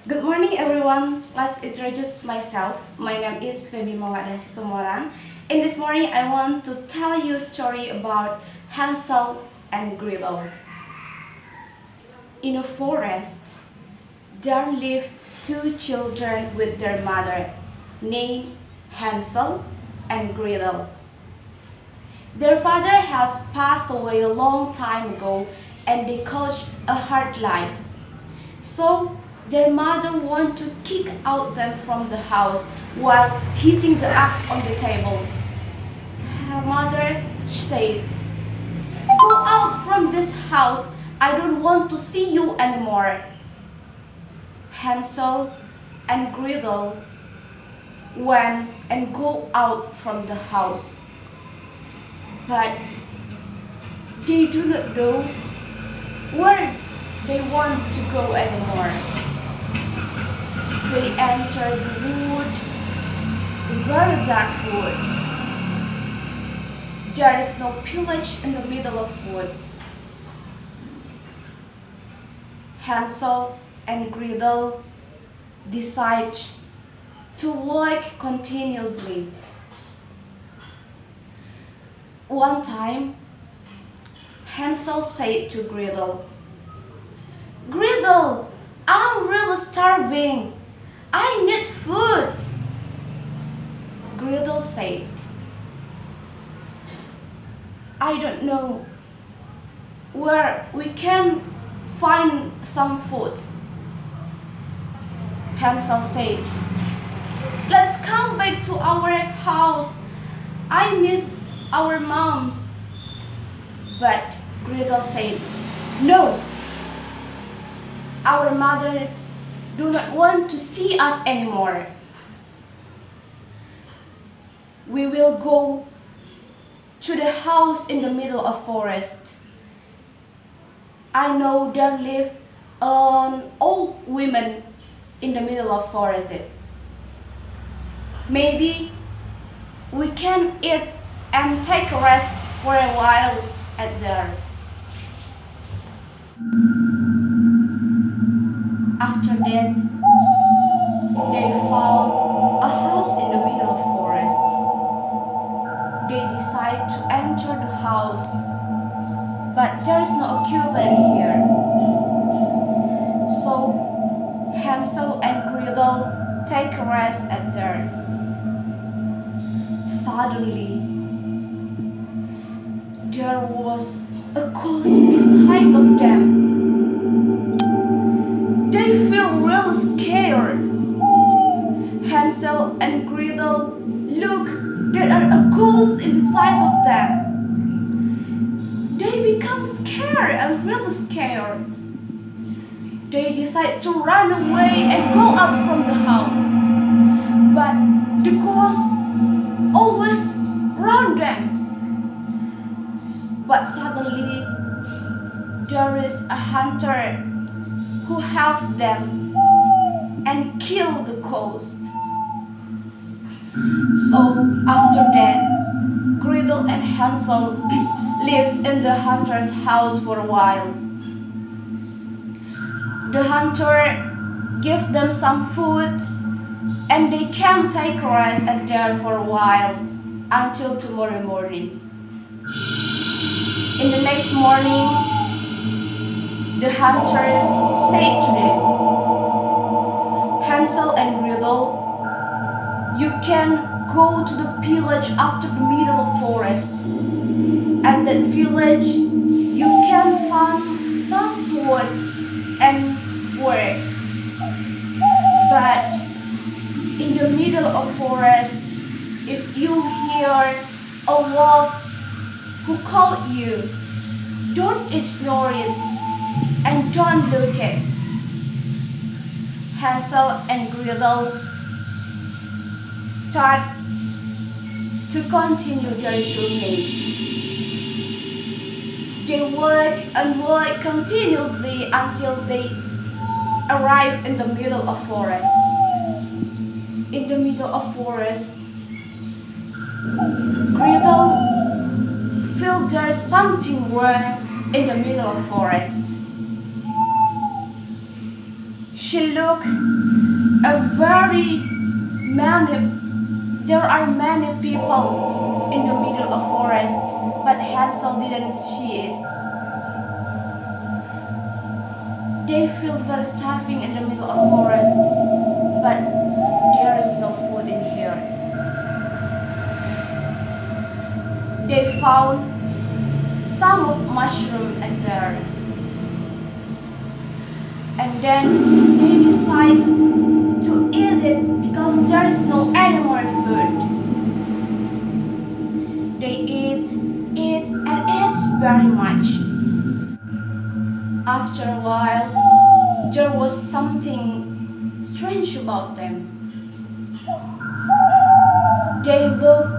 Good morning, everyone. Let's introduce myself. My name is Feby Mawada Situmorang. In this morning, I want to tell you a story about Hansel and Gretel. In a forest, there lived two children with their mother, named Hansel and Gretel. Their father has passed away a long time ago, and they coached a hard life. So their mother wanted to kick out them from the house while hitting the axe on the table. Her mother said, "Go out from this house. I don't want to see you anymore." Hansel and Gretel went and go out from the house. But they do not know where they want to go anymore. They enter the wood, very dark woods. There is no village in the middle of woods. Hansel and Gretel decide to look continuously. One time, Hansel said to Gretel, "Gretel, I'm really starving. I need food." Gretel said, "I don't know where we can find some food." Hansel said, "Let's come back to our house. I miss our moms." But Gretel said, "No, our mother do not want to see us anymore. We will go to the house in the middle of forest. I know there live an old woman in the middle of forest. Maybe we can eat and take a rest for a while at there." After that, they found a house in the middle of forest. They decide to enter the house, but there is no occupant here. So Hansel and Gretel take a rest at there. Suddenly, there was a ghost beside of them. They feel real scared. Hansel and Gretel look, there are a ghost inside of them. They become scared and really scared. They decide to run away and go out from the house. But the ghost always run them. But suddenly there is a hunter who helped them and killed the ghost. So after that, Gretel and Hansel lived in the hunter's house for a while. The hunter gave them some food, and they can take rest at there for a while until tomorrow morning. In the next morning, the hunter said to them, "Hansel and Gretel, you can go to the village after the middle of forest. At that village, you can find some food and work. But in the middle of forest, if you hear a wolf who calls you, don't ignore it and don't look it." Hansel and Gretel start to continue their journey. They work and work continuously until they arrive in the middle of forest. In the middle of forest, Gretel feel there's something wrong in the middle of forest. She looked a very many. There are many people in the middle of forest, but Hansel didn't see it. They feel very starving in the middle of forest, but there is no food in here. They found some of mushroom in there, and then they decide to eat it because there is no any more food. They eat, and eat very much. After a while, there was something strange about them. They looked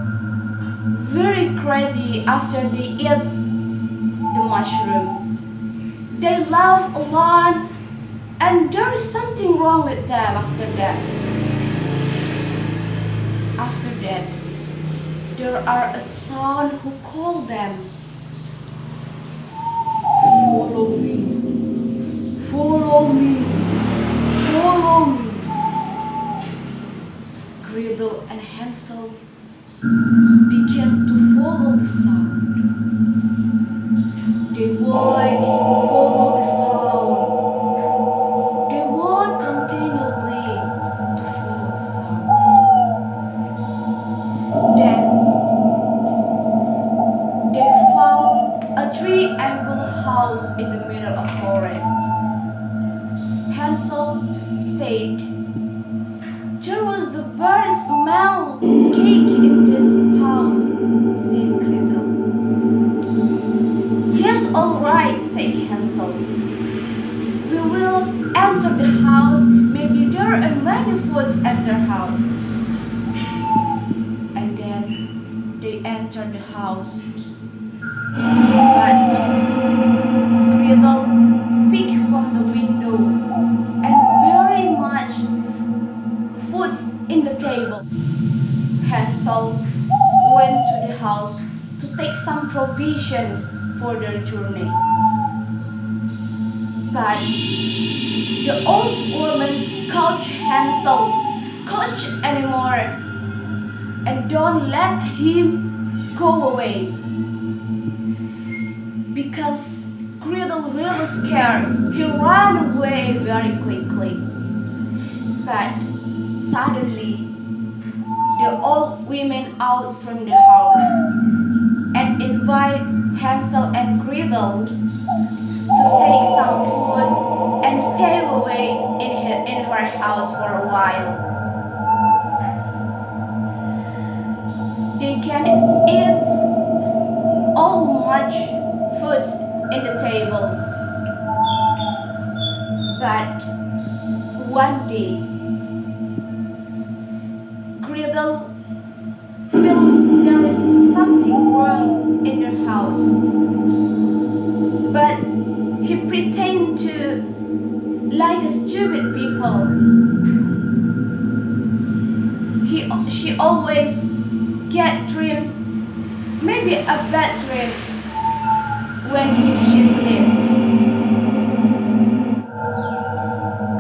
very crazy after they eat the mushroom. They laugh a lot, and there is something wrong with them after that. After that, there are a sound who call them. Follow me, follow me, follow me. Gretel and Hansel began to follow the sound. They would follow the sound. They would continuously to follow the sound. Then they found a triangle house in the middle of forest. Hansel said, "There was a very small cake in this house," said Gretel. "Yes, all right," said Hansel. "We will enter the house. Maybe there are many foods at their house." And then they entered the house. But Gretel peeked from the window and very much food in the table. Hansel went to the house to take some provisions for their journey. But the old woman caught Hansel, "Coach anymore, and don't let him go away." Because Gretel really scared, he ran away very quickly. But suddenly, the old women out from the house and invite Hansel and Gretel to take some food and stay away in her house for a while. They can eat all much food in the table. But one day, Gretel feels there is something wrong in their house. But he pretends to like a stupid people. She always get dreams, maybe a bad dreams, when she slept.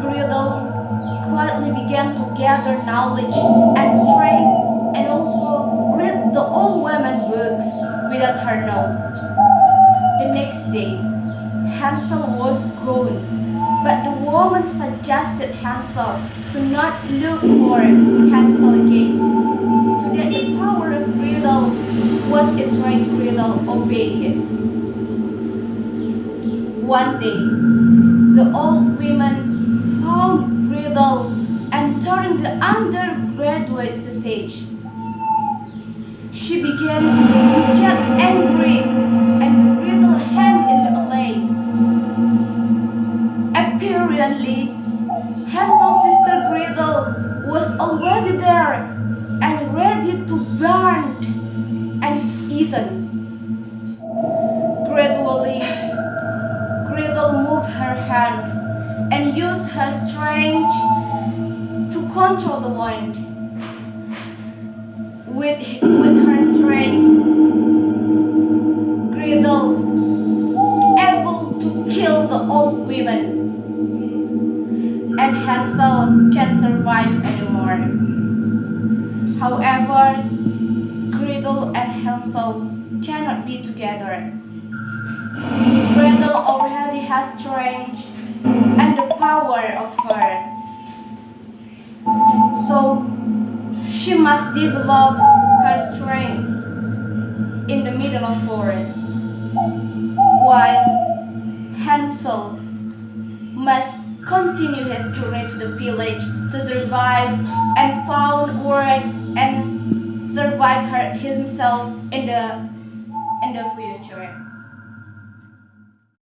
Gretel quietly began to gather knowledge and strength and also read the old woman books without her note. The next day, Hansel was gone, but the woman suggested Hansel to not look for Hansel again. To get the power of Gretel was it right Gretel obeyed it. One day, the old woman found Gretel entering the undergraduate passage. She began to get angry and the Gretel hid in the alley. Apparently, Hansel's sister Gretel was already there and ready to burn and eaten. Gradually, Gretel moved her hands and used her strength to control the wind. With her strength, Gretel able to kill the old women. and Hensel can't survive anymore. However, Gretel and Hensel cannot be together. Gretel already has strength and the power of her, so she must develop her strength in the middle of forest, while Hensel must continue his journey to the village to survive and found work and survive himself in the future.